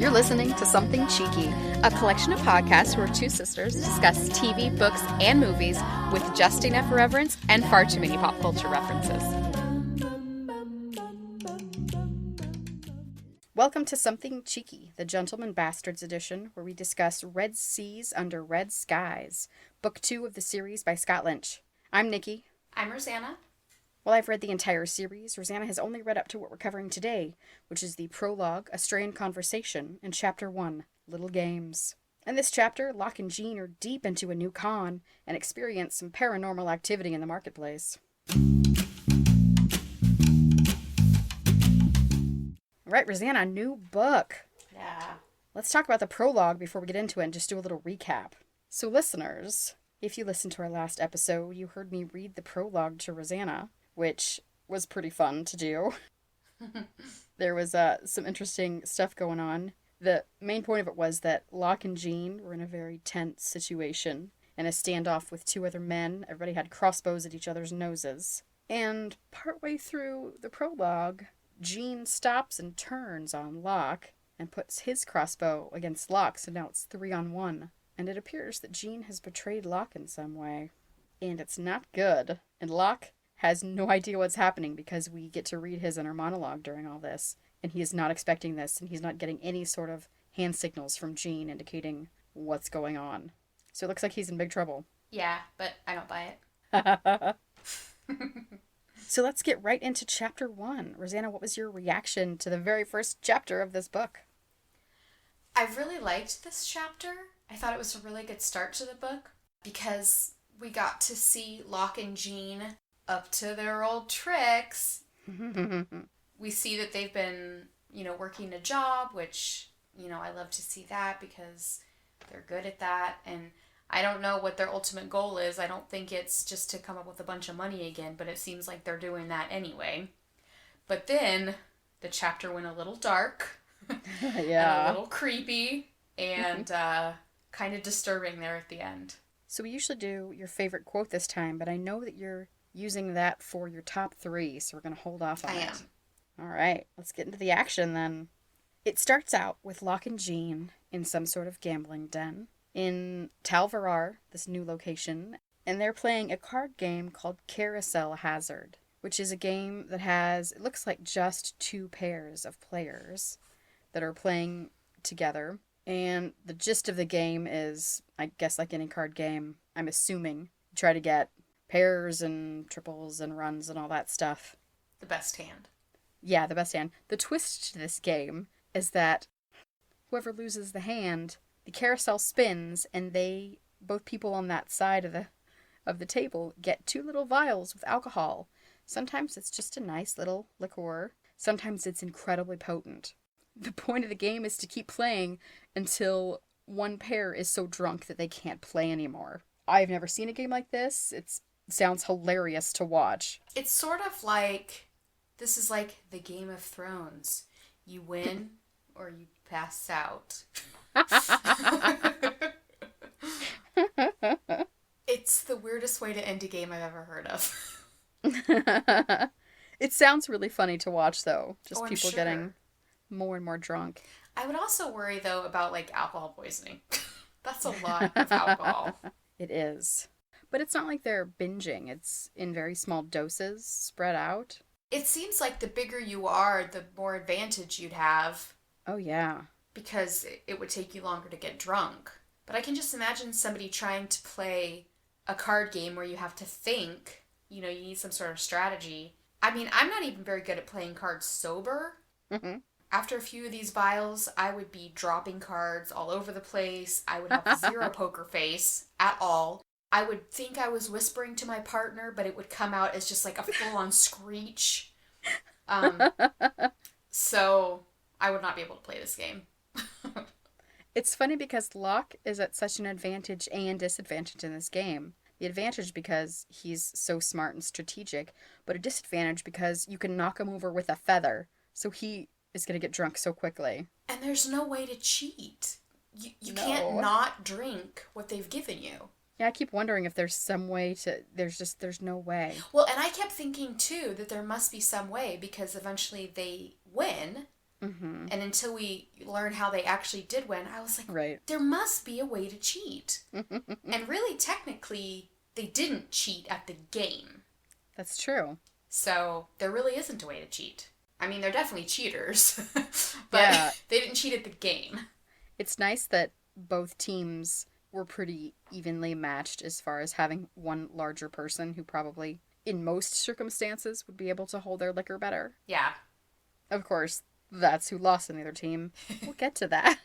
You're listening to Something Cheeky, a collection of podcasts where two sisters discuss TV, books, and movies with just enough irreverence and far too many pop culture references. Welcome to Something Cheeky, the Gentleman Bastards edition, where we discuss Red Seas Under Red Skies, Book 2 of the series by Scott Lynch. I'm Nikki. I'm Rosanna. While I've read the entire series, Rosanna has only read up to what we're covering today, which is the Prologue, A Strained Conversation, and Chapter 1, Little Games. In this chapter, Locke and Jean are deep into a new con and experience some paranormal activity in the marketplace. Alright, Rosanna, new book. Yeah. Let's talk about the prologue before we get into it and just do a little recap. So listeners, if you listened to our last episode, you heard me read the prologue to Rosanna, which was pretty fun to do. There was some interesting stuff going on. The main point of it was that Locke and Jean were in a very tense situation, in a standoff with two other men. Everybody had crossbows at each other's noses. And partway through the prologue, Jean stops and turns on Locke and puts his crossbow against Locke, so now it's 3-on-1. And it appears that Jean has betrayed Locke in some way. And it's not good. And Locke has no idea what's happening because we get to read his inner monologue during all this. And he is not expecting this, and he's not getting any sort of hand signals from Jean indicating what's going on. So it looks like he's in big trouble. Yeah, but I don't buy it. So let's get right into Chapter 1. Rosanna, what was your reaction to the very first chapter of this book? I really liked this chapter. I thought it was a really good start to the book because we got to see Locke and Jean up to their old tricks. We see that they've been, working a job, which, I love to see that because they're good at that. And I don't know what their ultimate goal is. I don't think it's just to come up with a bunch of money again, but it seems like they're doing that anyway. But then the chapter went a little dark. Yeah. And a little creepy and kind of disturbing there at the end. So we usually do your favorite quote this time, but I know that you're using that for your top 3, so we're going to hold off on it. I am. All right, let's get into the action then. It starts out with Locke and Jean in some sort of gambling den in Tal Verrar, this new location, and they're playing a card game called Carousel Hazard, which is a game that has, it looks like just 2 pairs of players that are playing together. And the gist of the game is, I guess like any card game, I'm assuming, try to get pairs and triples and runs and all that stuff. The best hand. Yeah, the best hand. The twist to this game is that whoever loses the hand, the carousel spins, and both people on that side of the table get 2 little vials with alcohol. Sometimes it's just a nice little liqueur. Sometimes it's incredibly potent. The point of the game is to keep playing until one pair is so drunk that they can't play anymore. I've never seen a game like this. It sounds hilarious to watch. It's sort of like, this is like the Game of Thrones. You win or you pass out. It's the weirdest way to end a game I've ever heard of. It sounds really funny to watch, though. Just people sure. getting more and more drunk. I would also worry, though, about, alcohol poisoning. That's a lot of alcohol. It is. But it's not like they're binging. It's in very small doses, spread out. It seems like the bigger you are, the more advantage you'd have. Oh, yeah. Because it would take you longer to get drunk. But I can just imagine somebody trying to play a card game where you have to think, you need some sort of strategy. I mean, I'm not even very good at playing cards sober. Mm-hmm. After a few of these vials, I would be dropping cards all over the place. I would have 0 poker face at all. I would think I was whispering to my partner, but it would come out as just like a full-on screech. So I would not be able to play this game. It's funny because Locke is at such an advantage and disadvantage in this game. The advantage because he's so smart and strategic, but a disadvantage because you can knock him over with a feather. So he is going to get drunk so quickly. And there's no way to cheat. You No. can't not drink what they've given you. Yeah, I keep wondering if there's some way to... There's no way. Well, and I kept thinking, too, that there must be some way because eventually they win. Mm-hmm. And until we learn how they actually did win, I was like, right. There must be a way to cheat. And really, technically, they didn't cheat at the game. That's true. So there really isn't a way to cheat. I mean, they're definitely cheaters, but they didn't cheat at the game. It's nice that both teams were pretty evenly matched as far as having one larger person who probably, in most circumstances, would be able to hold their liquor better. Yeah. Of course, that's who lost on the other team. We'll get to that.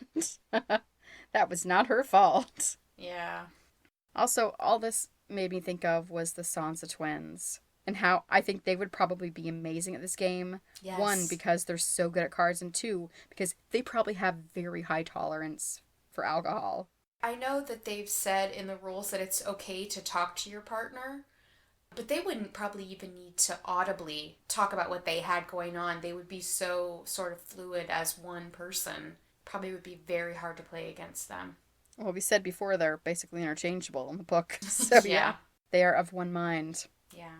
That was not her fault. Yeah. Also, all this made me think of was the Sansa twins and how I think they would probably be amazing at this game. Yes. 1, because they're so good at cards, and 2, because they probably have very high tolerance for alcohol. I know that they've said in the rules that it's okay to talk to your partner, but they wouldn't probably even need to audibly talk about what they had going on. They would be so sort of fluid as one person. Probably would be very hard to play against them. Well, we said before they're basically interchangeable in the book. So yeah, they are of one mind. Yeah.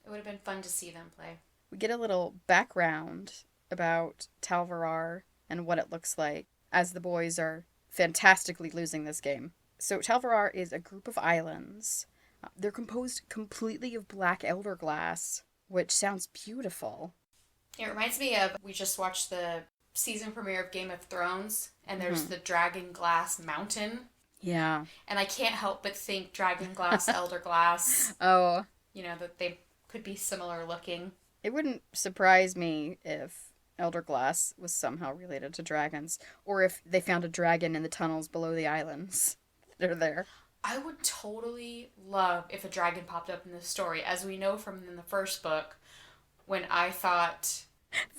It would have been fun to see them play. We get a little background about Tal Verrar and what it looks like as the boys are fantastically losing this game. So Tal Verrar is a group of islands. They're composed completely of black elderglass, which sounds beautiful. It reminds me of, we just watched the season premiere of Game of Thrones, and there's the Dragonglass Mountain. Yeah. And I can't help but think Dragonglass, Elderglass. Oh. You know, that they could be similar looking. It wouldn't surprise me if Elderglass was somehow related to dragons, or if they found a dragon in the tunnels below the islands that are there. I would totally love if a dragon popped up in this story, as we know from in the first book, when I thought...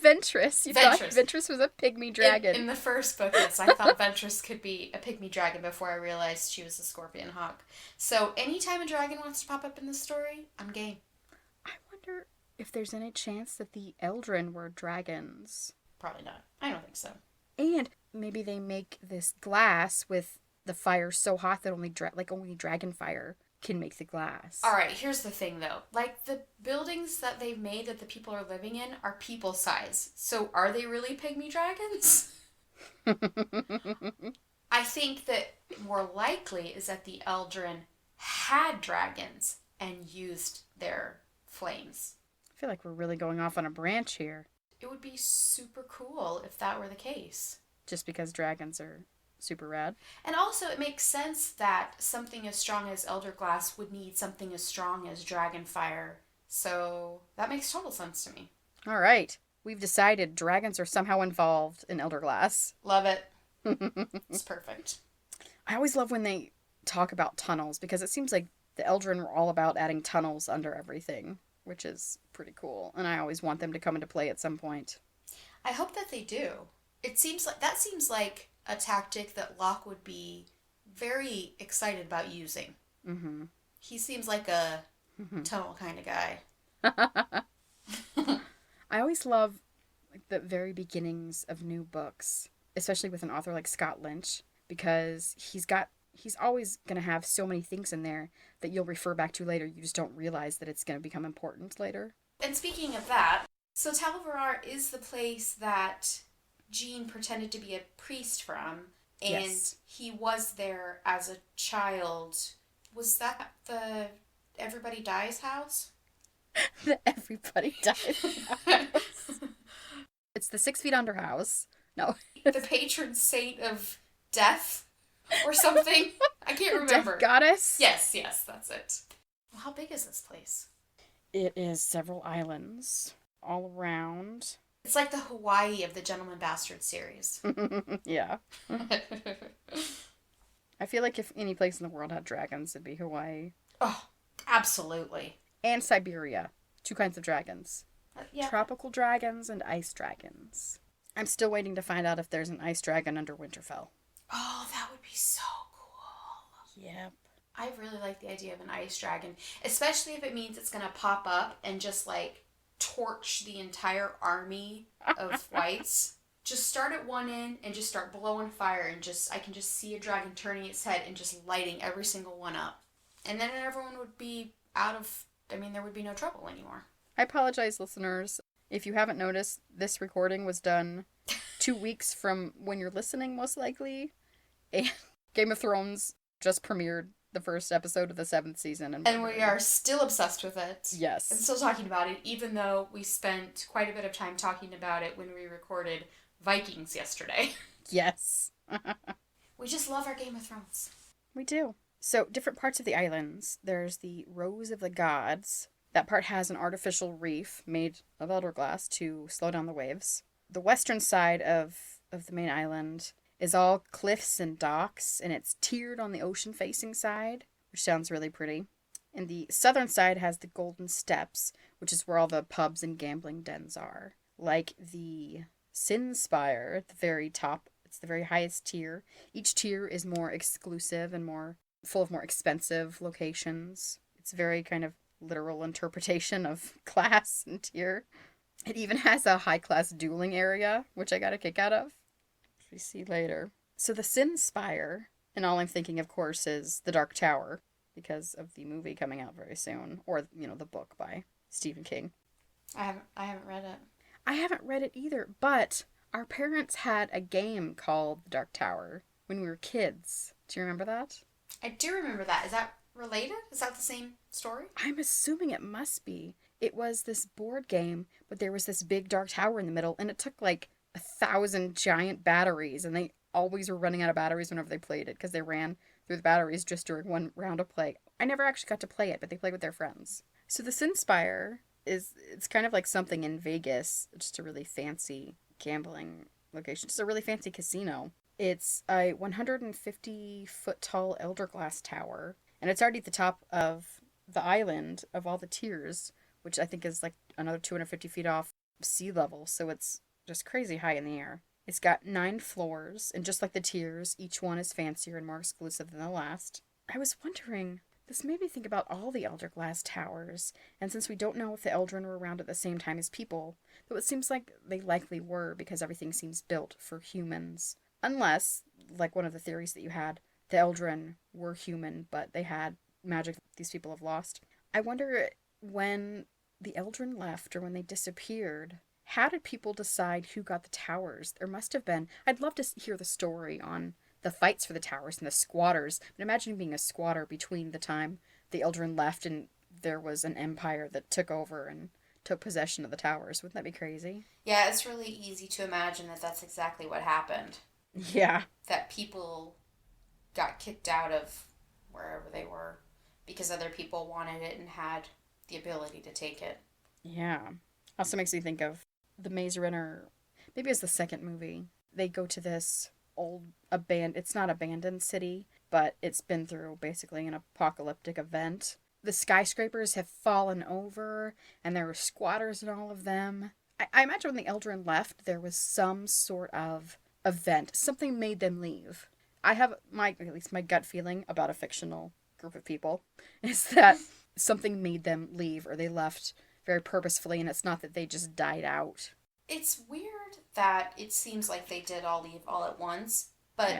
Ventress. You thought Ventress was a pygmy dragon. In the first book, yes, I thought Ventress could be a pygmy dragon before I realized she was a scorpion hawk. So anytime a dragon wants to pop up in the story, I'm game. I wonder if there's any chance that the Eldren were dragons. Probably not. I don't think so. And maybe they make this glass with the fire so hot that only dragonfire can make the glass. All right, here's the thing, though. Like, the buildings that they've made that the people are living in are people size. So are they really pygmy dragons? I think that more likely is that the Eldren had dragons and used their flames. I feel like we're really going off on a branch here. It would be super cool if that were the case. Just because dragons are super rad. And also, it makes sense that something as strong as Elderglass would need something as strong as dragonfire. So that makes total sense to me. All right. We've decided dragons are somehow involved in Elderglass. Love it. It's perfect. I always love when they talk about tunnels, because it seems like the Eldren were all about adding tunnels under everything, which is pretty cool. And I always want them to come into play at some point. I hope that they do. Seems like a tactic that Locke would be very excited about using. Mm-hmm. He seems like a tunnel kind of guy. I always love the very beginnings of new books, especially with an author like Scott Lynch, because he's always going to have so many things in there that you'll refer back to later. You just don't realize that it's going to become important later. And speaking of that, so Tal Verrar is the place that Jean pretended to be a priest from, and yes, he was there as a child. Was that the Everybody Dies house? The Everybody Dies house. It's the 6 Feet Under house. No. The patron saint of death or something? I can't remember. Death goddess? Yes, that's it. Well, how big is this place? It is several islands all around. It's like the Hawaii of the Gentleman Bastard series. Yeah. I feel like if any place in the world had dragons, it'd be Hawaii. Oh, absolutely. And Siberia. 2 kinds of dragons. Yeah. Tropical dragons and ice dragons. I'm still waiting to find out if there's an ice dragon under Winterfell. Oh, that would be so cool. Yep. I really like the idea of an ice dragon, especially if it means it's going to pop up and just, like, torch the entire army of whites. Just start at one end and just start blowing fire, and I can just see a dragon turning its head and just lighting every single one up. And then everyone would be there would be no trouble anymore. I apologize, listeners. If you haven't noticed, this recording was done 2 weeks from when you're listening, most likely. And Game of Thrones just premiered the first episode of the 7th season. And we are still obsessed with it. Yes. And still talking about it, even though we spent quite a bit of time talking about it when we recorded Vikings yesterday. Yes. We just love our Game of Thrones. We do. So, different parts of the islands. There's the Rose of the Gods. That part has an artificial reef made of Elderglass to slow down the waves. The western side of the main island is all cliffs and docks, and it's tiered on the ocean-facing side, which sounds really pretty. And the southern side has the Golden Steps, which is where all the pubs and gambling dens are. Like the Sin Spire at the very top. It's the very highest tier. Each tier is more exclusive and more full of more expensive locations. It's very kind of literal interpretation of class and tier. It even has a high-class dueling area, which I got a kick out of, which we see later. So the Sin Spire, and all I'm thinking, of course, is the Dark Tower, because of the movie coming out very soon, or, the book by Stephen King. I haven't read it. I haven't read it either, but our parents had a game called the Dark Tower when we were kids. Do you remember that? I do remember that. Is that related? Is that the same story? I'm assuming it must be. It was this board game, but there was this big dark tower in the middle, and it took like 1,000 giant batteries, and they always were running out of batteries whenever they played it, because they ran through the batteries just during one round of play. I never actually got to play it, but they played with their friends. So the Sin Spire it's kind of like something in Vegas, just a really fancy gambling location. It's a really fancy casino. It's a 150-foot tall Elderglass tower, and it's already at the top of the island of all the tiers, which I think is like another 250 feet off sea level, so it's just crazy high in the air. It's got 9 floors, and just like the tiers, each one is fancier and more exclusive than the last. I was wondering, this made me think about all the Elderglass towers, and since we don't know if the Eldren were around at the same time as people, though it seems like they likely were because everything seems built for humans. Unless, like one of the theories that you had, the Eldren were human, but they had magic these people have lost. I wonder when the Eldren left or when they disappeared, how did people decide who got the towers? There must have been. I'd love to hear the story on the fights for the towers and the squatters. But imagine being a squatter between the time the Eldren left and there was an empire that took over and took possession of the towers. Wouldn't that be crazy? Yeah, it's really easy to imagine that that's exactly what happened. Yeah. That people got kicked out of wherever they were because other people wanted it and had the ability to take it. Yeah. Also makes me think of the Maze Runner, maybe it's the second movie. They go to this old it's not abandoned city, but it's been through basically an apocalyptic event. The skyscrapers have fallen over, and there were squatters in all of them. I imagine when the Eldren left, there was some sort of event. Something made them leave. I have at least my gut feeling about a fictional group of people is that something made them leave, or they left very purposefully, and it's not that they just died out. It's weird that it seems like they did all leave all at once, but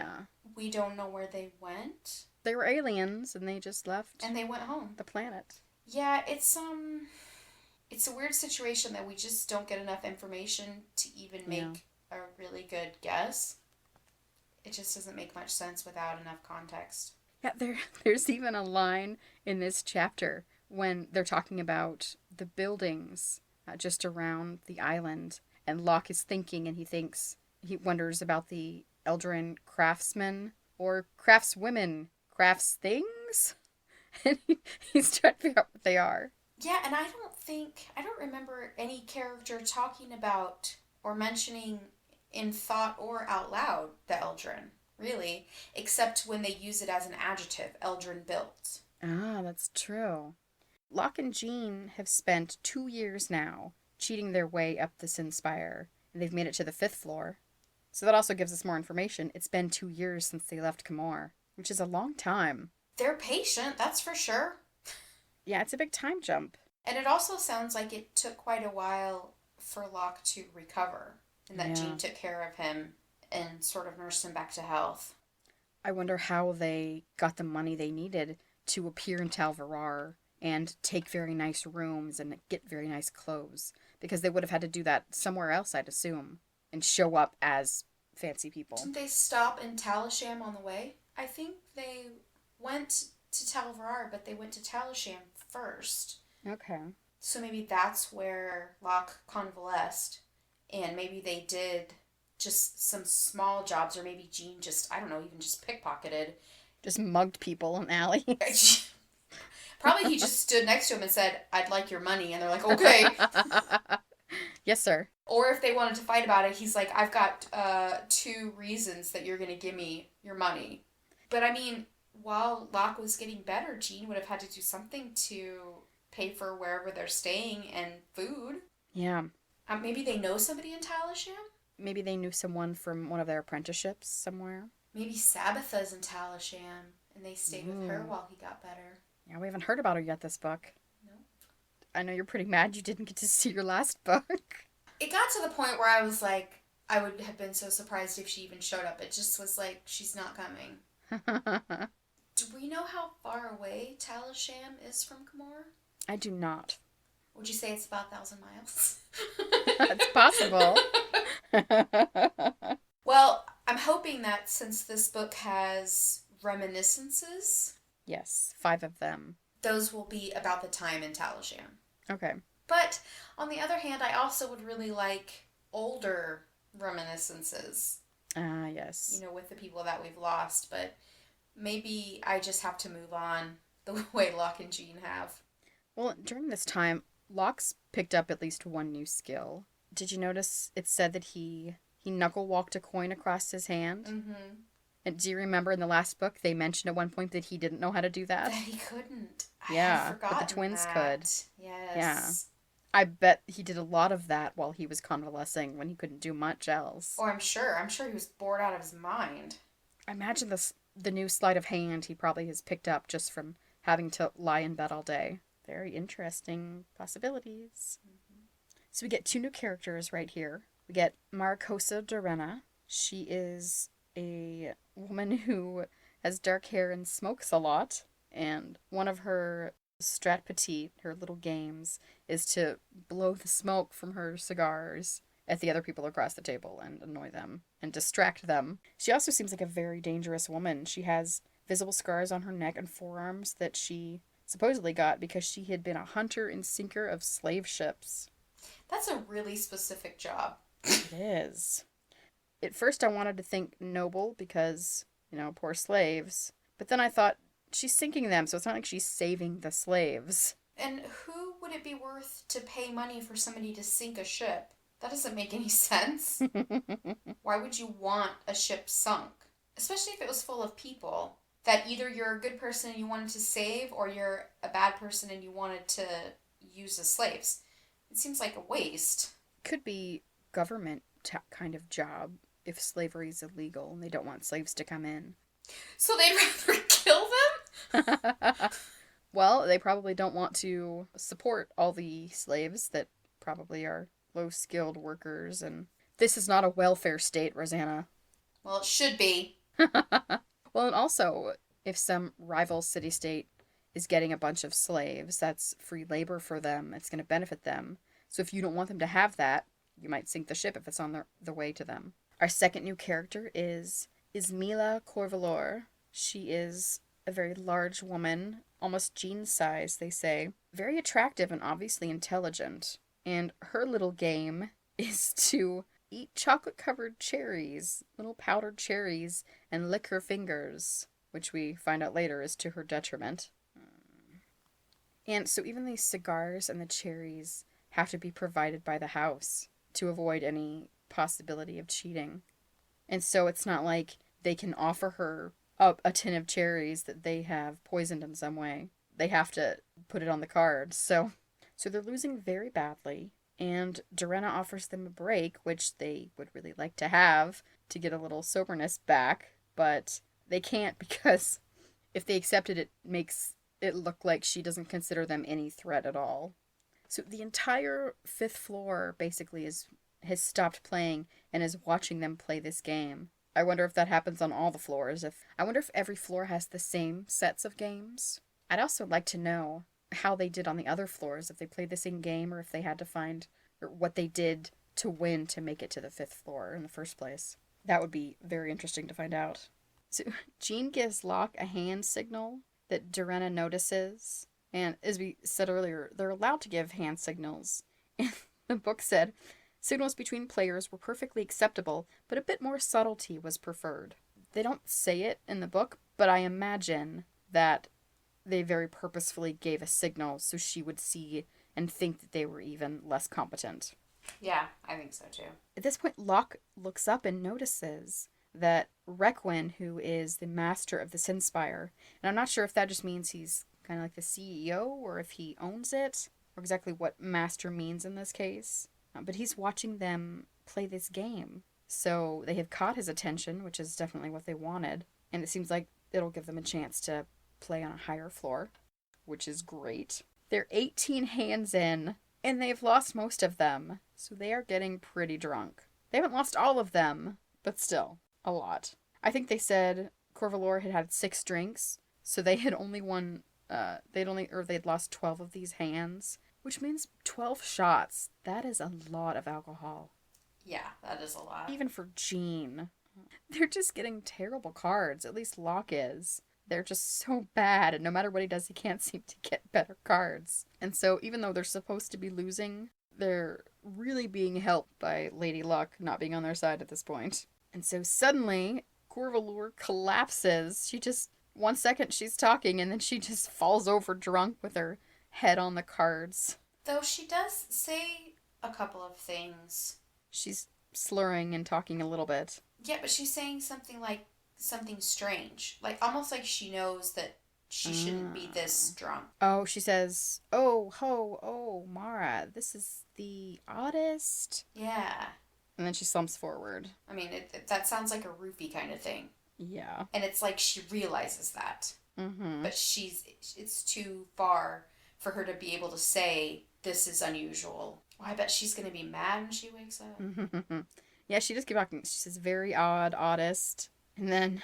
we don't know where they went. They were aliens, and they just left. And they went home. The planet. Yeah, it's a weird situation that we just don't get enough information to even make a really good guess. It just doesn't make much sense without enough context. Yeah, there's even a line in this chapter when they're talking about the buildings just around the island, and Locke is thinking, and he wonders about the Eldren craftsmen or craftswomen, crafts things, and he's trying to figure out what they are. Yeah, and I don't remember any character talking about or mentioning in thought or out loud the Eldren, really, except when they use it as an adjective, Eldren built. Ah, that's true. Locke and Jean have spent 2 years now cheating their way up the Sin Spire, and they've made it to the 5th floor. So that also gives us more information. It's been 2 years since they left Camor, which is a long time. They're patient, that's for sure. Yeah, it's a big time jump. And it also sounds like it took quite a while for Locke to recover, and that Jean took care of him and sort of nursed him back to health. I wonder how they got the money they needed to appear in Tal Verrar and take very nice rooms and get very nice clothes, because they would have had to do that somewhere else, I'd assume, and show up as fancy people. Didn't they stop in Talisham on the way? I think they went to Tal Verrar, but they went to Talisham first. Okay. So maybe that's where Locke convalesced, and maybe they did just some small jobs, or maybe Jean just, I don't know, even just pickpocketed. Just mugged people in alleys. Probably he just stood next to him and said, "I'd like your money," and they're like, "Okay." Yes, sir. Or if they wanted to fight about it, he's like, "I've got 2 reasons that you're going to give me your money." But I mean, while Locke was getting better, Jean would have had to do something to pay for wherever they're staying and food. Yeah. Maybe they know somebody in Talisham? Maybe they knew someone from one of their apprenticeships somewhere. Maybe Sabbatha's in Talisham, and they stayed with her while he got better. Yeah, we haven't heard about her yet this book. No. I know you're pretty mad you didn't get to see your last book. It got to the point where I was like, I would have been so surprised if she even showed up. It just was like, she's not coming. Do we know how far away Talisham is from Kamor? I do not. Would you say it's about 1,000 miles? It's possible. Well, I'm hoping that since this book has reminiscences, Yes, 5 of them. those will be about the time in Talisham. Okay. But on the other hand, I also would really like older reminiscences. Yes. You know, with the people that we've lost. But maybe I just have to move on the way Locke and Jean have. Well, during this time, Locke's picked up at least one new skill. Did you notice it said that he knuckle walked a coin across his hand? Mm-hmm. And do you remember in the last book they mentioned at one point that he didn't know how to do that? That he couldn't. Yeah, I had forgotten but the twins that. could. Yes. Yeah. I bet he did a lot of that while he was convalescing when he couldn't do much else. Oh, I'm sure he was bored out of his mind. I imagine the new sleight of hand he probably has picked up just from having to lie in bed all day. Very interesting possibilities. Mm-hmm. So we get 2 new characters right here. We get Maricosa Dorena. She is a woman who has dark hair and smokes a lot. And one of her strat petite, her little games, is to blow the smoke from her cigars at the other people across the table and annoy them and distract them. She also seems like a very dangerous woman. She has visible scars on her neck and forearms that she supposedly got because she had been a hunter and sinker of slave ships. That's a really specific job. It is. At first I wanted to think noble because, poor slaves. But then I thought, she's sinking them, so it's not like she's saving the slaves. And who would it be worth to pay money for somebody to sink a ship? That doesn't make any sense. Why would you want a ship sunk? Especially if it was full of people. That either you're a good person and you wanted to save, or you're a bad person and you wanted to use as slaves. It seems like a waste. Could be government kind of job if slavery is illegal and they don't want slaves to come in. So they'd rather kill them? Well, they probably don't want to support all the slaves that probably are low-skilled workers, and this is not a welfare state, Rosanna. Well, it should be. Well, and also, if some rival city-state is getting a bunch of slaves, that's free labor for them. It's going to benefit them. So if you don't want them to have that, you might sink the ship if it's on the way to them. Our second new character is Mila Corvalor. She is a very large woman, almost Jean's size, they say. Very attractive and obviously intelligent. And her little game is to eat chocolate-covered cherries, little powdered cherries, and lick her fingers, which we find out later is to her detriment. And so even these cigars and the cherries have to be provided by the house to avoid any possibility of cheating. And so it's not like they can offer her a tin of cherries that they have poisoned in some way. They have to put it on the card. So they're losing very badly. And Dorena offers them a break, which they would really like to have to get a little soberness back. But they can't because if they accept it, it makes it look like she doesn't consider them any threat at all. So the entire 5th floor basically has stopped playing and is watching them play this game. I wonder if that happens on all the floors. I wonder if every floor has the same sets of games. I'd also like to know how they did on the other floors, if they played the same game or if they had to find what they did to win to make it to the 5th floor in the first place? That would be very interesting to find out. So Jean gives Locke a hand signal that Dorena notices. And as we said earlier, they're allowed to give hand signals. And the book said, signals between players were perfectly acceptable, but a bit more subtlety was preferred. They don't say it in the book, but I imagine that they very purposefully gave a signal so she would see and think that they were even less competent. Yeah, I think so too. At this point, Locke looks up and notices that Requin, who is the master of the Sinspire, and I'm not sure if that just means he's kind of like the CEO or if he owns it, or exactly what master means in this case, but he's watching them play this game. So they have caught his attention, which is definitely what they wanted, and it seems like it'll give them a chance to play on a higher floor, which is great. They're 18 hands in, and they've lost most of them, so they are getting pretty drunk. They haven't lost all of them, but still, a lot. I think they said Corvalor had 6 drinks, so they had only won, they'd lost 12 of these hands, which means 12 shots. That is a lot of alcohol. Yeah, that is a lot. Even for Jean. They're just getting terrible cards, at least Locke is. They're just so bad, and no matter what he does, he can't seem to get better cards. And so even though they're supposed to be losing, they're really being helped by Lady Luck not being on their side at this point. And so suddenly, Corvalor collapses. She just, 1 second she's talking, and then she just falls over drunk with her head on the cards. Though she does say a couple of things. She's slurring and talking a little bit. Yeah, but she's saying something strange. Like, almost like she knows that she shouldn't be this drunk. Oh, she says, oh, Mara, this is the oddest. Yeah. And then she slumps forward. I mean, that sounds like a roofie kind of thing. Yeah. And it's like she realizes that. Mm-hmm. But it's too far for her to be able to say, this is unusual. Well, I bet she's going to be mad when she wakes up. Mm-hmm. Yeah, she just keeps talking. She says, very odd, oddest. And then,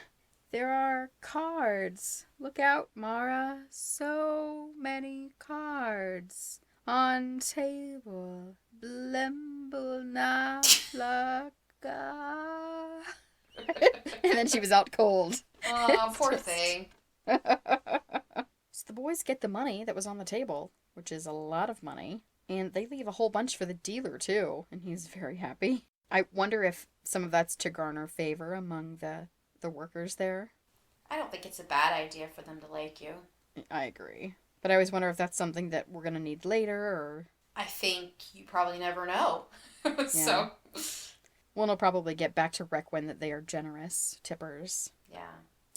there are cards. Look out, Mara. So many cards. On table. Blemble na laka. And then she was out cold. Oh, poor thing. So the boys get the money that was on the table, which is a lot of money. And they leave a whole bunch for the dealer, too. And he's very happy. I wonder if some of that's to garner favor among the workers there. I don't think it's a bad idea for them to like you. I agree. But I always wonder if that's something that we're going to need later, or... I think you probably never know. So... Well, they'll probably get back to Requin that they are generous tippers. Yeah.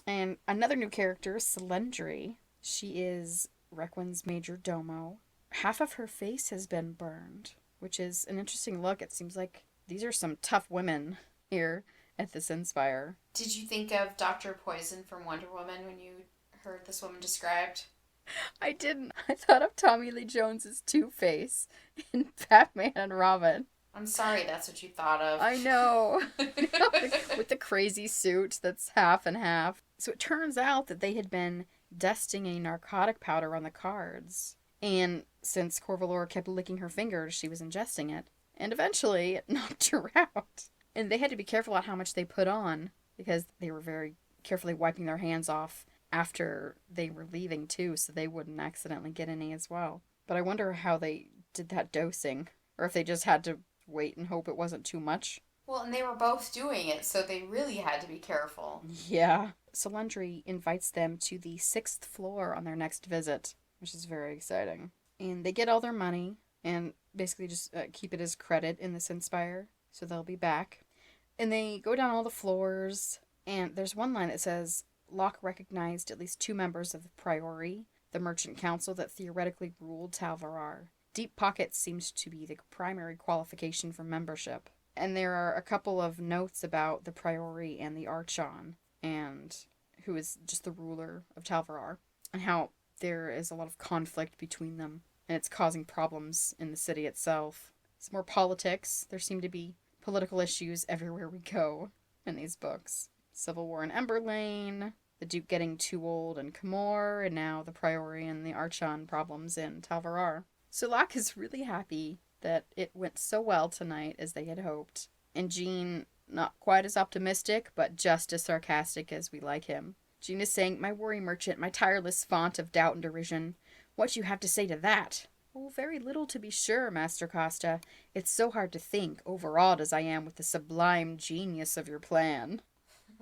And another new character, Celendry. She is Requin's major domo. Half of her face has been burned, which is an interesting look. It seems like these are some tough women here at the Sinspire. Did you think of Dr. Poison from Wonder Woman when you heard this woman described? I didn't. I thought of Tommy Lee Jones's Two-Face in Batman and Robin. I'm sorry that's what you thought of. I know. With the crazy suit that's half and half. So it turns out that they had been dusting a narcotic powder on the cards. And since Corvalor kept licking her fingers, she was ingesting it. And eventually, it knocked her out. And they had to be careful about how much they put on, because they were very carefully wiping their hands off after they were leaving, too, so they wouldn't accidentally get any as well. But I wonder how they did that dosing, or if they just had to wait and hope it wasn't too much. Well, and they were both doing it, so they really had to be careful. Yeah. Celendry invites them to the 6th floor on their next visit, which is very exciting. And they get all their money, and basically just keep it as credit in the Sinspire, so they'll be back. And they go down all the floors, and there's one line that says, Locke recognized at least 2 members of the Priori, the Merchant Council that theoretically ruled Tal Verrar. Deep pockets seems to be the primary qualification for membership. And there are a couple of notes about the Priori and the Archon, and who is just the ruler of Tal Verrar, and how there is a lot of conflict between them, and it's causing problems in the city itself. Some more politics. There seem to be political issues everywhere we go in these books. Civil War in Emberlane, the Duke getting too old in Camor, and now the Priori and the Archon problems in Tal Verrar. So Locke is really happy that it went so well tonight as they had hoped. And Jean, not quite as optimistic, but just as sarcastic as we like him. Jean is saying, my worry merchant, my tireless font of doubt and derision. What you have to say to that? Oh, very little to be sure, Master Costa. It's so hard to think, overawed as I am with the sublime genius of your plan.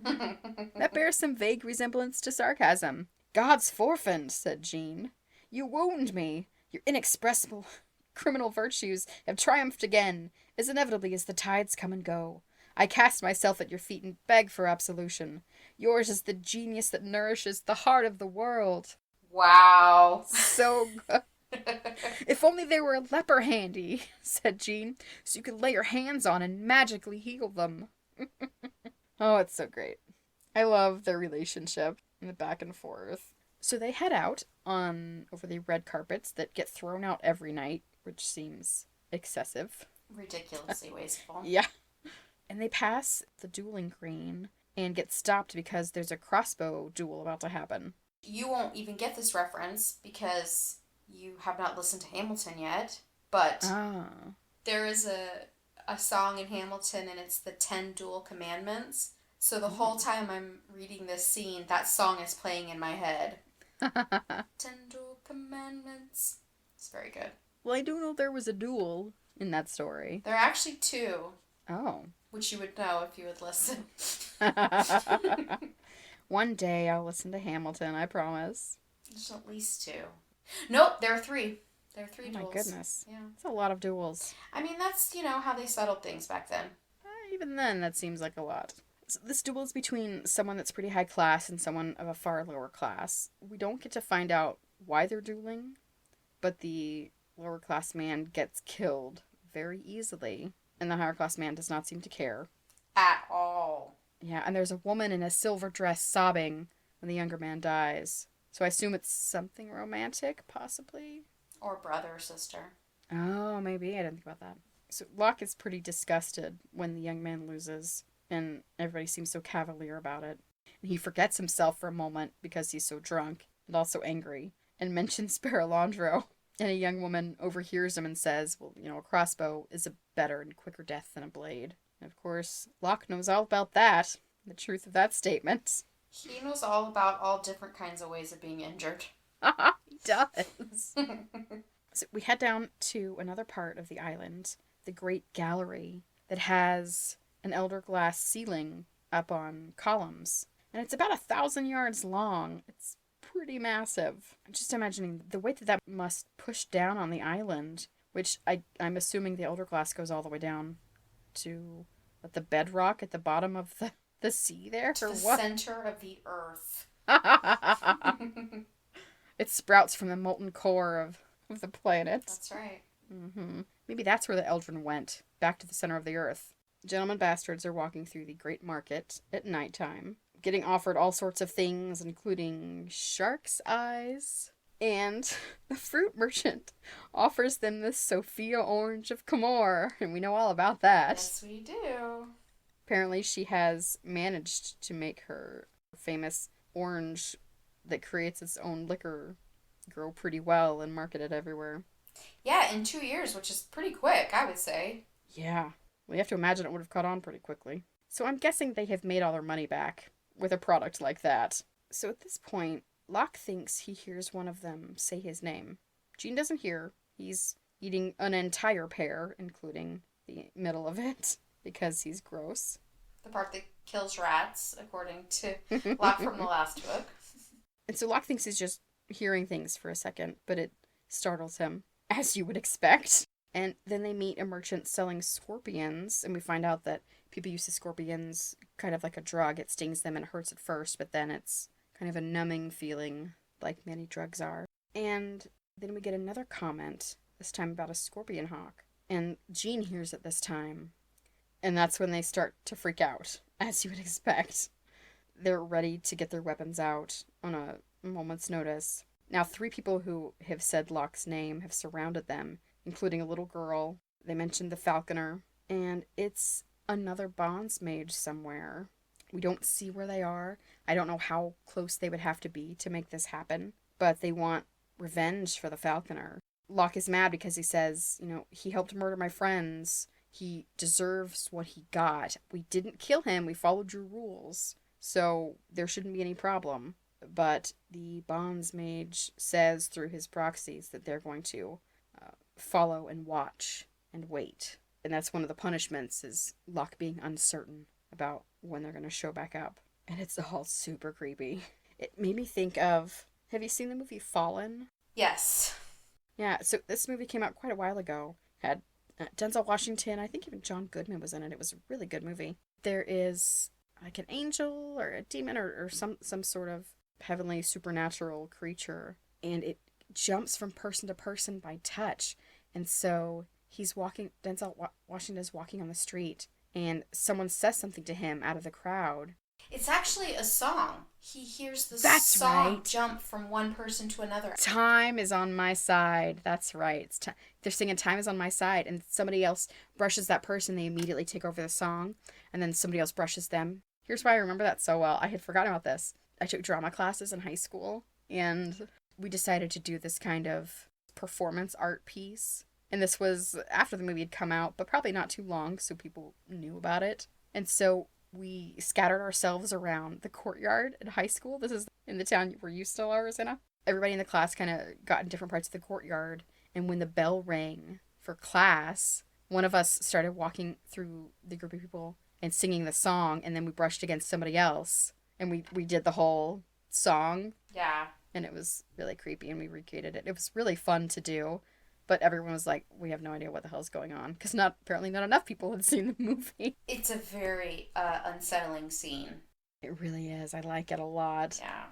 That bears some vague resemblance to sarcasm. God's forfend, said Jean. You wound me. Your inexpressible criminal virtues have triumphed again, as inevitably as the tides come and go. I cast myself at your feet and beg for absolution. Yours is the genius that nourishes the heart of the world. Wow. So good. If only there were a leper handy, said Jean, so you could lay your hands on and magically heal them. Oh, it's so great. I love their relationship and the back and forth. So they head out on over the red carpets that get thrown out every night, which seems excessive. Ridiculously wasteful. Yeah. And they pass the dueling green and get stopped because there's a crossbow duel about to happen. You won't even get this reference because you have not listened to Hamilton yet, but there is a song in Hamilton and it's the 10 Duel Commandments. So the whole time I'm reading this scene, that song is playing in my head. 10 Duel Commandments. It's very good. Well, I do know there was a duel in that story. There are actually 2. Oh. Which you would know if you would listen. One day I'll listen to Hamilton, I promise. There's at least 2. Nope, there are 3. There are 3 duels. Oh my goodness. Yeah. It's a lot of duels. I mean, that's, how they settled things back then. Even then, that seems like a lot. So this duel is between someone that's pretty high class and someone of a far lower class. We don't get to find out why they're dueling, but the lower class man gets killed very easily, and the higher class man does not seem to care. At all. Yeah, and there's a woman in a silver dress sobbing when the younger man dies. So I assume it's something romantic, possibly? Or brother or sister. Oh, maybe. I didn't think about that. So Locke is pretty disgusted when the young man loses, and everybody seems so cavalier about it. And he forgets himself for a moment because he's so drunk and also angry, and mentions Sparalandro. And a young woman overhears him and says, well, a crossbow is a better and quicker death than a blade. And of course, Locke knows all about that, the truth of that statement. He knows all about all different kinds of ways of being injured. He does. So we head down to another part of the island, the Great Gallery, that has an Elderglass ceiling up on columns. And it's about 1,000 yards long. It's pretty massive. I'm just imagining the way that must push down on the island, which I'm assuming the Elderglass goes all the way down to the bedrock at the bottom of the sea there? To or the what? center of the earth. It sprouts from the molten core of the planet. That's right. Mm-hmm. Maybe that's where the Eldren went, back to the center of the earth. Gentlemen bastards are walking through the great market at nighttime, getting offered all sorts of things, including shark's eyes. And the fruit merchant offers them the Sophia orange of Camor, and we know all about that. Yes, we do. Apparently she has managed to make her famous orange that creates its own liquor grow pretty well and market it everywhere. Yeah, in 2 years, which is pretty quick, I would say. Yeah. Well, you have to imagine it would have caught on pretty quickly. So I'm guessing they have made all their money back with a product like that. So at this point, Locke thinks he hears one of them say his name. Jean doesn't hear. He's eating an entire pear, including the middle of it, because he's gross. The part that kills rats, according to Locke from the last book. And so Locke thinks he's just hearing things for a second, but it startles him, as you would expect. And then they meet a merchant selling scorpions, and we find out that people use the scorpions kind of like a drug. It stings them and it hurts at first, but then it's kind of a numbing feeling, like many drugs are. And then we get another comment, this time about a scorpion hawk. And Jean hears it this time, and that's when they start to freak out, as you would expect. They're ready to get their weapons out on a moment's notice. Now, 3 people who have said Locke's name have surrounded them, including a little girl. They mentioned the falconer, and it's another bonds mage somewhere. We don't see where they are. I don't know how close they would have to be to make this happen, but they want revenge for the falconer. Locke is mad because he says, he helped murder my friends. He deserves what he got. We didn't kill him. We followed your rules. So there shouldn't be any problem. But the Bonds Mage says through his proxies that they're going to follow and watch and wait. And that's one of the punishments, is Locke being uncertain about when they're going to show back up. And it's all super creepy. It made me think of, have you seen the movie Fallen? Yes. Yeah, so this movie came out quite a while ago. Had Denzel Washington, I think even John Goodman was in it. It was a really good movie. There is like an angel or a demon or some sort of heavenly supernatural creature, and it jumps from person to person by touch. And so Denzel Washington is walking on the street, and someone says something to him out of the crowd. It's actually a song. He hears the That's song right. jump from one person to another. Time is on my side. That's right. They're singing Time is on my side, and somebody else brushes that person. They immediately take over the song, and then somebody else brushes them. Here's why I remember that so well. I had forgotten about this. I took drama classes in high school, and we decided to do this kind of performance art piece. And this was after the movie had come out, but probably not too long, so people knew about it. And so we scattered ourselves around the courtyard in high school. This is in the town where you still are, Rosanna. Everybody in the class kind of got in different parts of the courtyard. And when the bell rang for class, one of us started walking through the group of people and singing the song. And then we brushed against somebody else. And we did the whole song. Yeah. And it was really creepy, and we recreated it. It was really fun to do. But everyone was like, we have no idea what the hell's going on. Because apparently not enough people had seen the movie. It's a very unsettling scene. It really is. I like it a lot. Yeah.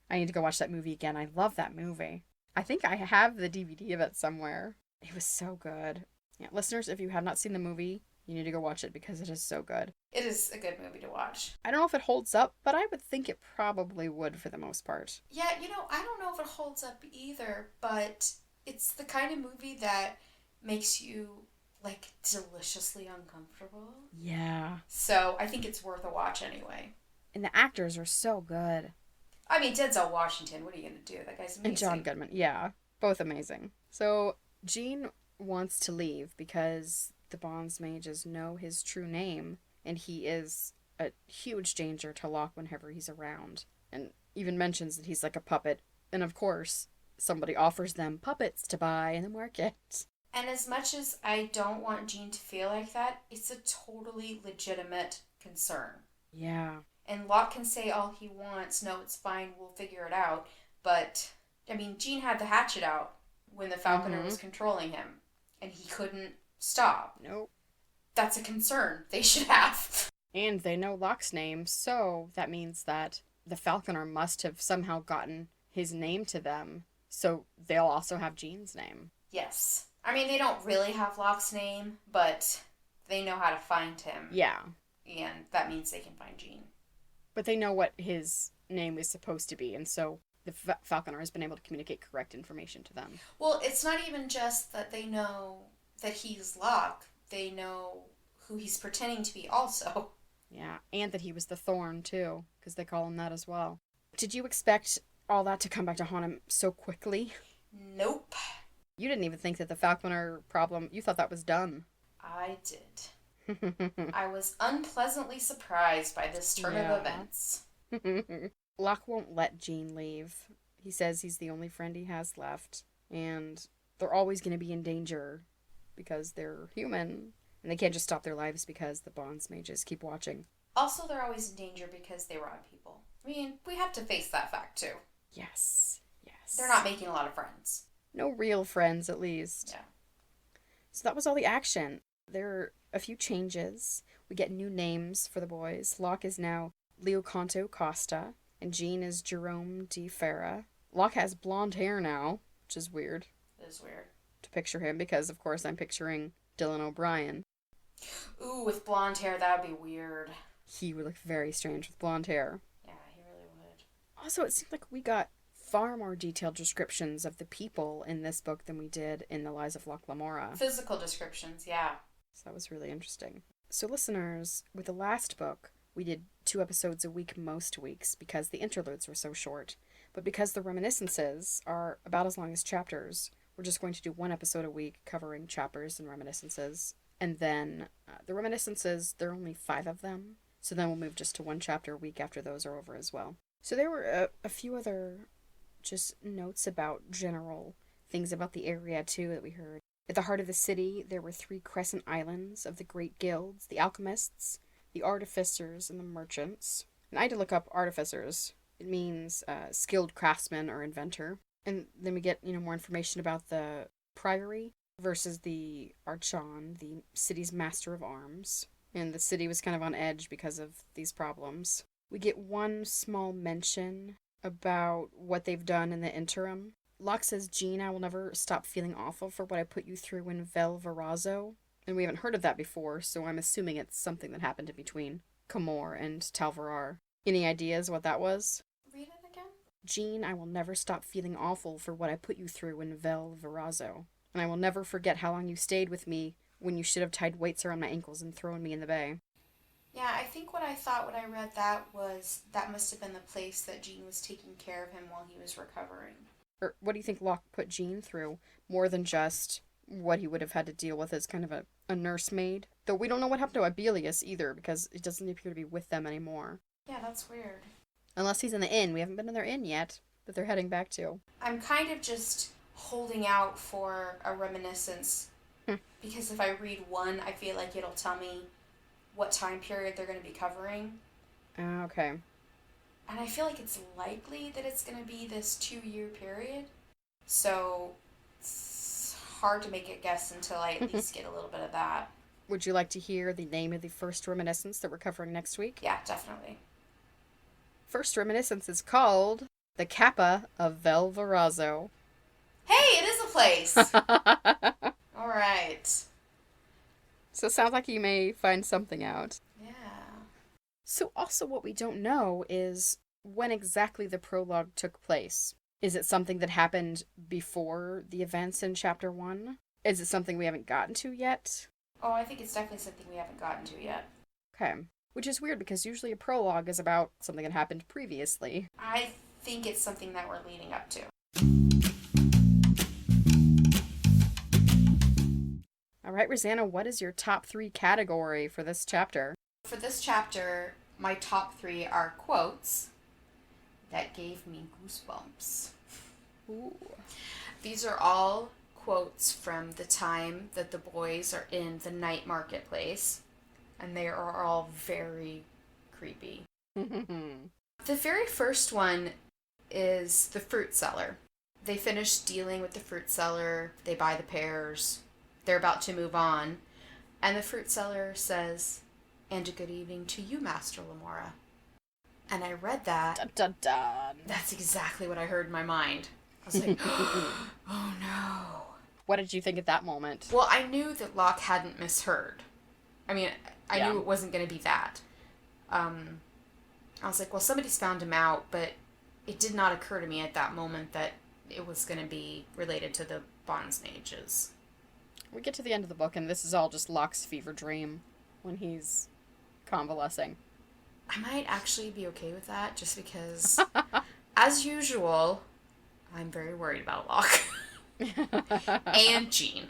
I need to go watch that movie again. I love that movie. I think I have the DVD of it somewhere. It was so good. Yeah, listeners, if you have not seen the movie, you need to go watch it because it is so good. It is a good movie to watch. I don't know if it holds up, but I would think it probably would for the most part. Yeah, I don't know if it holds up either, but it's the kind of movie that makes you, like, deliciously uncomfortable. Yeah. So I think it's worth a watch anyway. And the actors are so good. I mean, Denzel Washington, what are you going to do? That guy's amazing. And John Goodman, yeah. Both amazing. So Jean wants to leave because the Bonds Mages know his true name, and he is a huge danger to Locke whenever he's around. And even mentions that he's like a puppet. And of course, somebody offers them puppets to buy in the market. And as much as I don't want Jean to feel like that, it's a totally legitimate concern. Yeah. And Locke can say all he wants, no, it's fine, we'll figure it out. But, I mean, Jean had the hatchet out when the Falconer was controlling him, and he couldn't stop. Nope. That's a concern they should have. And they know Locke's name, so that means that the Falconer must have somehow gotten his name to them, so they'll also have Jean's name. Yes. I mean, they don't really have Locke's name, but they know how to find him. Yeah. And that means they can find Jean. But they know what his name is supposed to be, and so the Falconer has been able to communicate correct information to them. Well, it's not even just that they know that he's Locke. They know who he's pretending to be also. Yeah, and that he was the Thorn, too, because they call him that as well. Did you expect all that to come back to haunt him so quickly? Nope. You didn't even think that the Falconer problem, you thought that was done. I did. I was unpleasantly surprised by this turn of events. Locke won't let Jean leave. He says he's the only friend he has left, and they're always going to be in danger because they're human, and they can't just stop their lives because the Bonds Mages keep watching. Also, they're always in danger because they rob people. I mean, we have to face that fact, too. Yes. They're not making a lot of friends. No real friends, at least. Yeah. So that was all the action. There are a few changes. We get new names for the boys. Locke is now Leocanto Costa, and Jean is Jerome de Farah. Locke has blonde hair now, which is weird. It is weird. To picture him, because of course I'm picturing Dylan O'Brien. Ooh, with blonde hair, that would be weird. He would look very strange with blonde hair. Yeah, he really would. Also, it seemed like we got far more detailed descriptions of the people in this book than we did in The Lies of Locke Lamora. Physical descriptions, yeah. So that was really interesting. So listeners, with the last book, we did 2 episodes a week most weeks because the interludes were so short. But because the reminiscences are about as long as chapters, we're just going to do one episode a week covering chapters and reminiscences. And then the reminiscences, there are only 5 of them. So then we'll move just to one chapter a week after those are over as well. So there were a few other just notes about general things about the area, too, that we heard. At the heart of the city, there were 3 crescent islands of the great guilds, the alchemists, the artificers, and the merchants. And I had to look up artificers. It means skilled craftsman or inventor. And then we get, more information about the priory versus the archon, the city's master of arms. And the city was kind of on edge because of these problems. We get one small mention about what they've done in the interim. Locke says, Jean, I will never stop feeling awful for what I put you through in Vel Verrazzo. And we haven't heard of that before, so I'm assuming it's something that happened in between Camor and Tal Verrar. Any ideas what that was? Read it again. Jean, I will never stop feeling awful for what I put you through in Vel Verrazzo. And I will never forget how long you stayed with me when you should have tied weights around my ankles and thrown me in the bay. Yeah, I think what I thought when I read that was that must have been the place that Jean was taking care of him while he was recovering. Or what do you think Locke put Jean through? More than just what he would have had to deal with as kind of a nursemaid. Though we don't know what happened to Abelius either, because it doesn't appear to be with them anymore. Yeah, that's weird. Unless he's in the inn. We haven't been in their inn yet that they're heading back to. I'm kind of just holding out for a reminiscence. Because if I read one, I feel like it'll tell me what time period they're going to be covering. Okay. And I feel like it's likely that it's going to be this 2-year period. So it's hard to make a guess until I at least get a little bit of that. Would you like to hear the name of the first reminiscence that we're covering next week? Yeah, definitely. First reminiscence is called The Kappa of Vel Verrazzo. Hey, it is a place! All right. So it sounds like you may find something out. Yeah. So also what we don't know is when exactly the prologue took place. Is it something that happened before the events in Chapter 1? Is it something we haven't gotten to yet? Oh, I think it's definitely something we haven't gotten to yet. Okay. Which is weird because usually a prologue is about something that happened previously. I think it's something that we're leading up to. All right, Rosanna, what is your top 3 category for this chapter? For this chapter, my top 3 are quotes that gave me goosebumps. Ooh. These are all quotes from the time that the boys are in the night marketplace, and they are all very creepy. The very first one is the fruit seller. They finish dealing with the fruit seller, they buy the pears, they're about to move on, and the fruit seller says, "And a good evening to you, Master Lamora." And I read that. Dun, dun, dun. That's exactly what I heard in my mind. I was like, oh no. What did you think at that moment? Well, I knew that Locke hadn't misheard. I mean, I knew it wasn't going to be that. I was like, well, somebody's found him out, but it did not occur to me at that moment that it was going to be related to the Bondsmages. We get to the end of the book, and this is all just Locke's fever dream when he's convalescing. I might actually be okay with that, just because, as usual, I'm very worried about Locke. And Jean.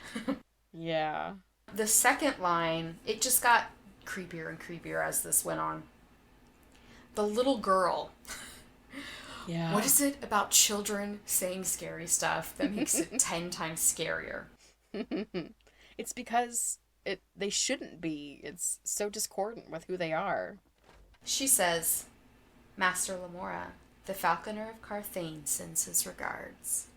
Yeah. The second line, it just got creepier and creepier as this went on. The little girl. Yeah. What is it about children saying scary stuff that makes it 10 times scarier? It's because they shouldn't be. It's so discordant with who they are. She says, "Master Lamora, the falconer of Carthage sends his regards."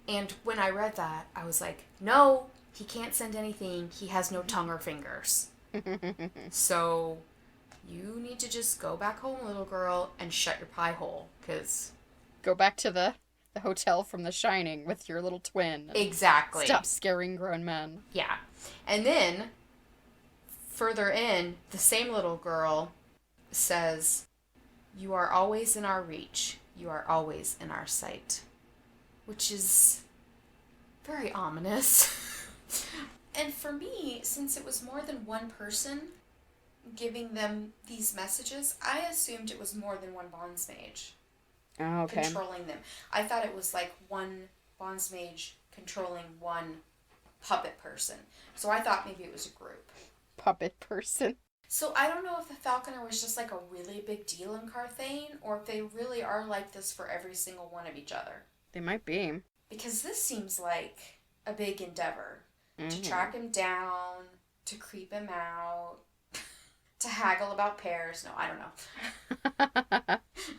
And when I read that, I was like, no, he can't send anything. He has no tongue or fingers. So you need to just go back home, little girl, and shut your pie hole, because... Go back to the hotel from The Shining with your little twin. Exactly. Stop scaring grown men. Yeah. And then, further in, the same little girl says, "You are always in our reach. You are always in our sight." Which is very ominous. And for me, since it was more than one person giving them these messages, I assumed it was more than one Bondsmage Oh, okay. controlling them. I thought it was like one Bondsmage controlling one puppet person. So I thought maybe it was a group. Puppet person. So I don't know if the Falconer was just like a really big deal in Carthage, or if they really are like this for every single one of each other. They might be. Because this seems like a big endeavor. To track him down, to creep him out, to haggle about pears. No, I don't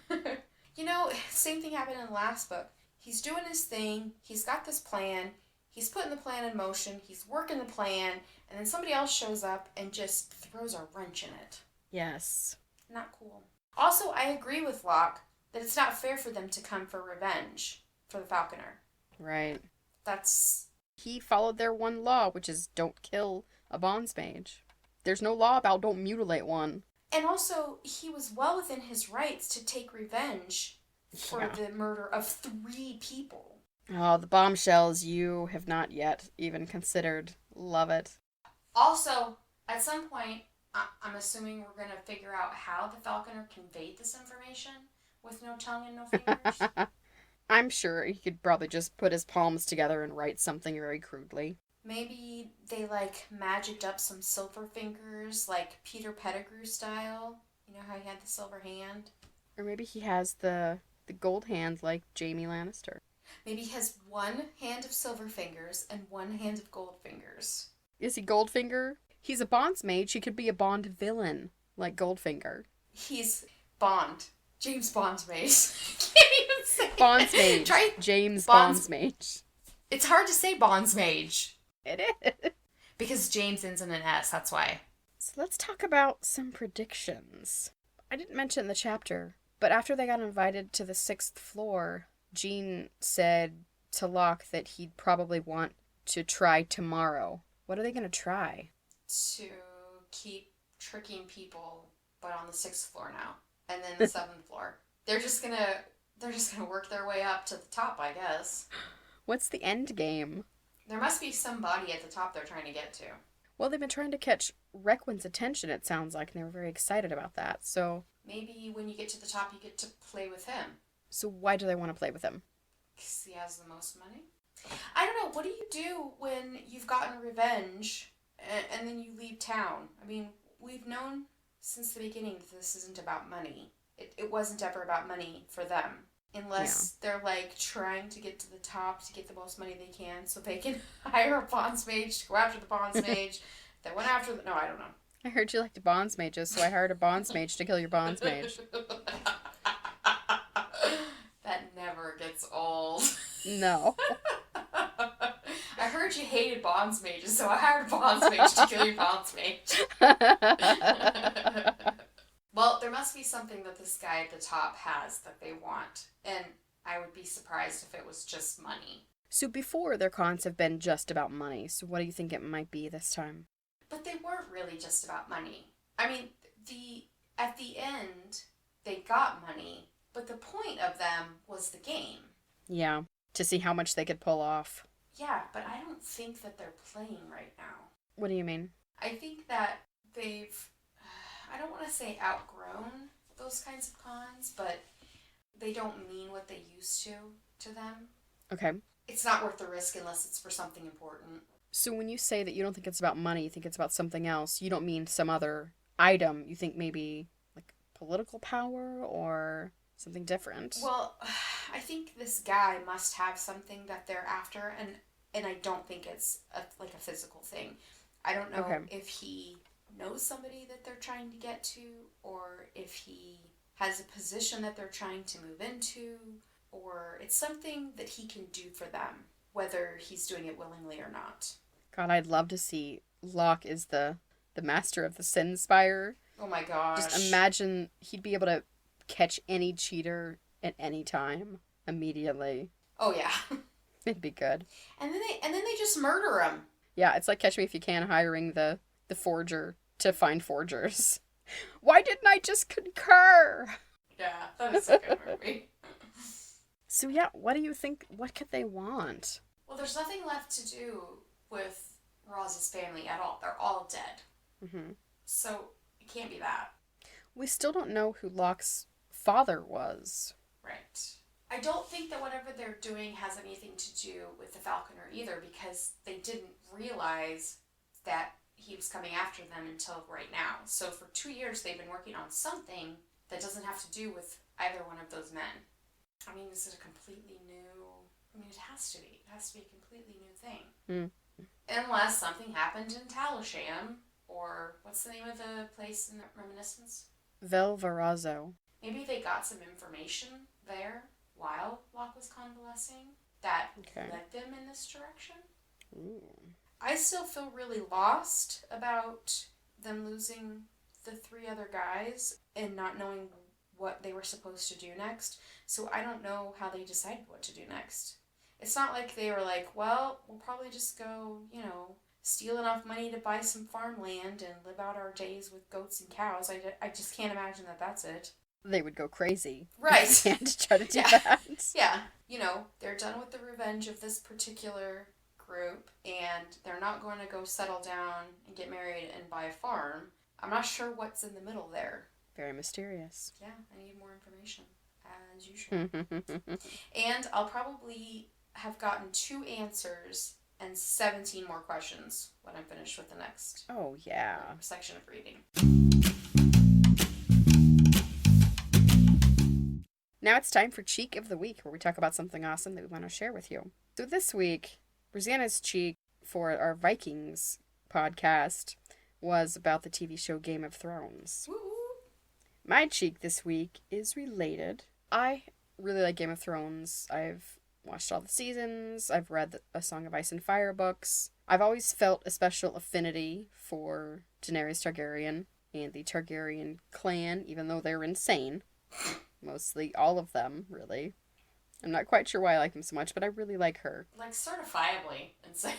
know. You know, same thing happened in the last book. He's doing his thing. He's got this plan. He's putting the plan in motion. He's working the plan. And then somebody else shows up and just throws a wrench in it. Yes. Not cool. Also, I agree with Locke that it's not fair for them to come for revenge for the Falconer. Right. That's... He followed their one law, which is don't kill a bonds mage. There's no law about don't mutilate one. And also, he was well within his rights to take revenge for the murder of 3 people. Oh, the bombshells you have not yet even considered. Love it. Also, at some point, I'm assuming we're going to figure out how the Falconer conveyed this information with no tongue and no fingers. I'm sure he could probably just put his palms together and write something very crudely. Maybe they, magicked up some silver fingers, like Peter Pettigrew style. You know how he had the silver hand? Or maybe he has the gold hand like Jaime Lannister. Maybe he has 1 hand of silver fingers and 1 hand of gold fingers. Is he Goldfinger? He's a bonds mage. He could be a Bond villain like Goldfinger. He's Bond. James Bond's mage. Can't even say Bonds mage. Try James Bonds mage. It's hard to say Bonds mage. It is. Because James ends in an S, that's why. So let's talk about some predictions. I didn't mention in the chapter, but after they got invited to the 6th floor, Jean said to Locke that he'd probably want to try tomorrow. What are they going to try? To keep tricking people, but on the 6th floor now. And then the 7th floor. They're just gonna work their way up to the top, I guess. What's the end game? There must be somebody at the top they're trying to get to. Well, they've been trying to catch Requin's attention, it sounds like, and they were very excited about that, so... Maybe when you get to the top, you get to play with him. So why do they want to play with him? Because he has the most money? I don't know. What do you do when you've gotten revenge and then you leave town? I mean, we've known since the beginning that this isn't about money. It wasn't ever about money for them. Unless they're, trying to get to the top to get the most money they can so they can hire a bonds mage to go after the bonds mage that went after the... No, I don't know. I heard you liked bonds mages, so I hired a bonds mage to kill your bonds mage. That never gets old. No. I heard you hated bonds mages, so I hired a bonds mage to kill your bonds mage. Well, there must be something that this guy at the top has that they want, and I would be surprised if it was just money. So before, their cons have been just about money, so what do you think it might be this time? But they weren't really just about money. I mean, at the end, they got money, but the point of them was the game. Yeah, to see how much they could pull off. Yeah, but I don't think that they're playing right now. What do you mean? I think that they've, I don't want to say outgrown those kinds of cons, but they don't mean what they used to them. Okay. It's not worth the risk unless it's for something important. So when you say that you don't think it's about money, you think it's about something else, you don't mean some other item. You think maybe, political power or something different? Well, I think this guy must have something that they're after, and I don't think it's a physical thing. I don't know if he knows somebody that they're trying to get to, or if he has a position that they're trying to move into, or it's something that he can do for them, whether he's doing it willingly or not. God, I'd love to see Locke is the master of the Sin Spire. Oh my gosh. Just imagine he'd be able to catch any cheater at any time immediately. Oh yeah. It'd be good. And then they just murder him. Yeah, it's like Catch Me If You Can hiring the forger to find forgers. Why didn't I just concur? Yeah, that is a good movie. So yeah, what do you think? What could they want? Well, there's nothing left to do with Roz's family at all. They're all dead. Mm-hmm. So it can't be that. We still don't know who Locke's father was. Right. I don't think that whatever they're doing has anything to do with the Falconer either, because they didn't realize that he was coming after them until right now. So for 2 years they've been working on something that doesn't have to do with either one of those men. I mean, is it a completely new... I mean, it has to be. It has to be a completely new thing. Mm. Unless something happened in Talisham, or what's the name of the place in Reminiscence? Velvarazzo. Maybe they got some information there while Locke was convalescing that led them in this direction. Ooh. I still feel really lost about them losing the 3 other guys and not knowing what they were supposed to do next. So I don't know how they decided what to do next. It's not like they were like, well, we'll probably just go, steal enough money to buy some farmland and live out our days with goats and cows. I just can't imagine that that's it. They would go crazy. Right. And try to do that. Yeah. They're done with the revenge of this particular group, and they're not going to go settle down and get married and buy a farm. I'm not sure what's in the middle there. Very mysterious. Yeah, I need more information, as usual. And I'll probably have gotten 2 answers and 17 more questions when I'm finished with the next section of reading. Now it's time for Cheek of the Week, where we talk about something awesome that we want to share with you. So this week, Rosanna's cheek for our Vikings podcast was about the TV show Game of Thrones. Woo-hoo. My cheek this week is related. I really like Game of Thrones. I've watched all the seasons. I've read A Song of Ice and Fire books. I've always felt a special affinity for Daenerys Targaryen and the Targaryen clan, even though they're insane. Mostly all of them, really. I'm not quite sure why I like them so much, but I really like her. Like, certifiably insane.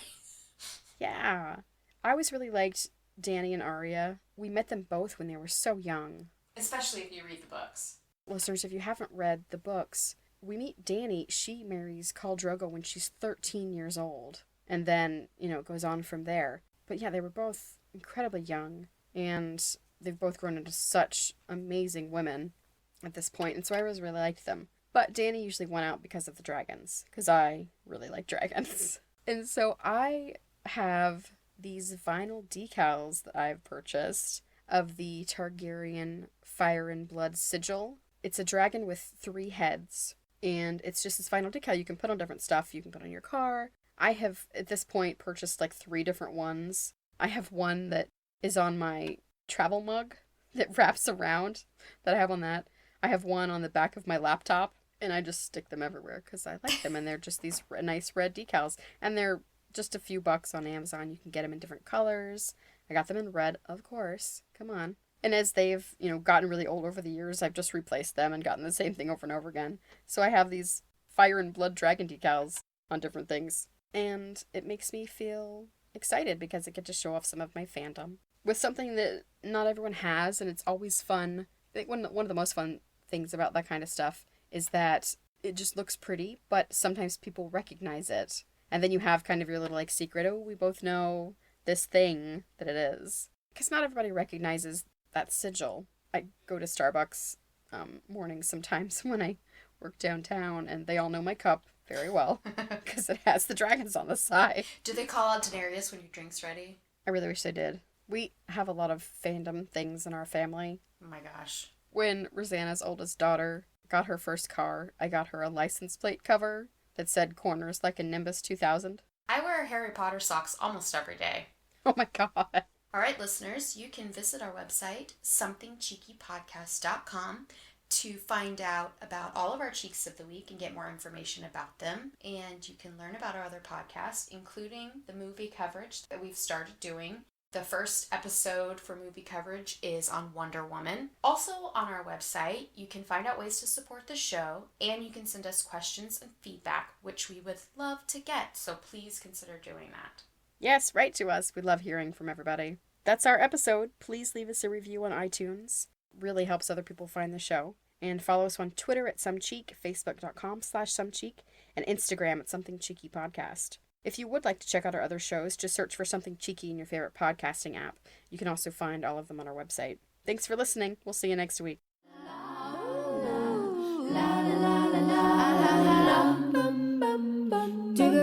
Yeah. I always really liked Dany and Arya. We met them both when they were so young. Especially if you read the books. Listeners, if you haven't read the books, we meet Dany. She marries Khal Drogo when she's 13 years old. And then, it goes on from there. But yeah, they were both incredibly young. And they've both grown into such amazing women at this point. And so I always really liked them. But Dany usually won out because of the dragons. Because I really like dragons. And so I have these vinyl decals that I've purchased of the Targaryen Fire and Blood sigil. It's a dragon with 3 heads. And it's just this vinyl decal you can put on different stuff. You can put on your car. I have, at this point, purchased like 3 different ones. I have one that is on my travel mug that wraps around that I have on that. I have one on the back of my laptop, and I just stick them everywhere because I like them, and they're just these nice red decals, and they're just a few bucks on Amazon. You can get them in different colors. I got them in red, of course. Come on. And as they've, gotten really old over the years, I've just replaced them and gotten the same thing over and over again. So I have these Fire and Blood dragon decals on different things, and it makes me feel excited because I get to show off some of my fandom with something that not everyone has, and it's always fun. I think one of the most fun things about that kind of stuff is that it just looks pretty, but sometimes people recognize it. And then you have kind of your little secret, oh, we both know this thing that it is. Because not everybody recognizes that sigil. I go to Starbucks mornings sometimes when I work downtown, and they all know my cup very well because it has the dragons on the side. Do they call out Daenerys when your drink's ready? I really wish they did. We have a lot of fandom things in our family. Oh my gosh. When Rosanna's oldest daughter got her first car, I got her a license plate cover that said corners like a Nimbus 2000. I wear Harry Potter socks almost every day. Oh my god. All right, listeners, you can visit our website, somethingcheekypodcast.com, to find out about all of our Cheeks of the Week and get more information about them. And you can learn about our other podcasts, including the movie coverage that we've started doing. The first episode for movie coverage is on Wonder Woman. Also on our website, you can find out ways to support the show, and you can send us questions and feedback, which we would love to get. So please consider doing that. Yes, write to us. We love hearing from everybody. That's our episode. Please leave us a review on iTunes. Really helps other people find the show. And follow us on Twitter at SomeCheek, Facebook.com/SomeCheek, and Instagram at Something Cheeky Podcast. If you would like to check out our other shows, just search for Something Cheeky in your favorite podcasting app. You can also find all of them on our website. Thanks for listening. We'll see you next week. La, la, la, la, la.